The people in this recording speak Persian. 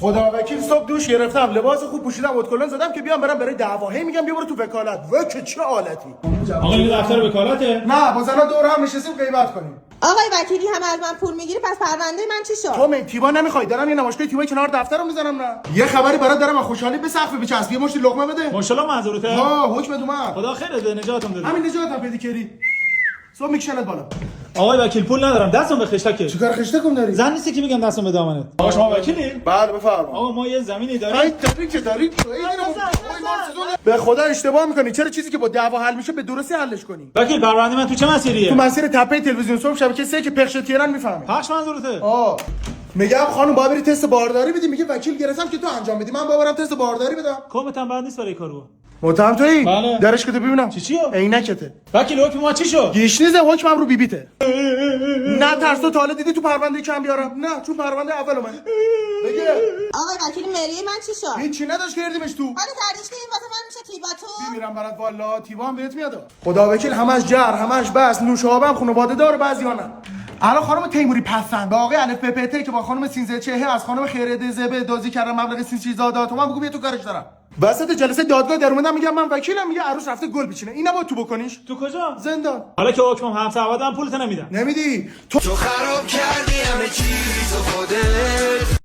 خدا وکیل صبح دوش گرفتم، لباس خوب پوشیدم، ادکلن زدم که بیام برم برای دعوا. هی میگم بیا برو تو وکالت. و چه حالتی. آقا این دفتر وکالته؟ نه، با زنا دور هم نشستیم غیبت کنیم. آقای وکیلی هم از من پول میگیری، پس پرونده من چی شد؟ تو من تیوا نمیخوای؟ دارم یه نمایشگاه تیوا کنار دفترم میزنم. نه یه خبری برات دارم، از خوشحالی به سقف بچسب. یه مشت لقمه بده. ماشاءالله معذورته. ها حکم اومد. خدا خیرت بده، نجاتم داده. همین نجاتم پیدا کردی. صبح میکشنت بالا. آقای وکیل پول ندارم، دستم به خشتکه. چیکار خشتکم داری؟ زن نیستی که میگم دستم به دامنت. آقا شما وکیلی؟ بله بفرما. آقا ما یه زمینی داریم. ای داری که داری. به خدا اشتباه میکنی. چرا چیزی که با دعوا حل میشه به درستی حلش کنی؟ وکیل پرونده من تو چه مسیریه؟ تو مسیر تپه تلویزیون صبح شبکه 3 که پخش تهران میفهمی. پخش منظورته؟ میگم خانم باید بری تست بارداری بدی. میگه وکیل گرفتم که تو انجام بدی. من باورم تست بارداری بدم. کمتم بعد نیست برای کارو. متهم تویی؟ بله. درش کده ببینم. چیه؟ عینکته. وکیل حکم ما چی شد؟ گیشنیزه، حکمم رو بیبیته. نه ترس، تو تا حالا دیدی تو پرونده کم بیارم؟ نه چون پرونده اول من. بگه آقای وکیلی مریه من چی شد؟ هیچی نداشت کردیمش تو. حالا تردیش که این واسه من میشه تیباتو؟ میرم برات والا تیوا هم بهت میاد. خدا وکیل همش جر، همش بس، نوشابه هم خانواده داره، بعضیا نه. الان خانم تیموری پسند با آقای الف پپت که با خانم سینزه چهه از خانم خیره زبه دزدی کردن مبلغ 30000 تومان. بگو بیا تو کارش دارم. وسط جلسه دادگاه در اومدم میگم من وکیلم، میگه عروس رفته گل بچینه. این نباید تو بکنیش. تو کجا؟ زندان. حالا که حکمم همسر پولت نمیدم. نمیدی تو خراب کردی همه چیز خودت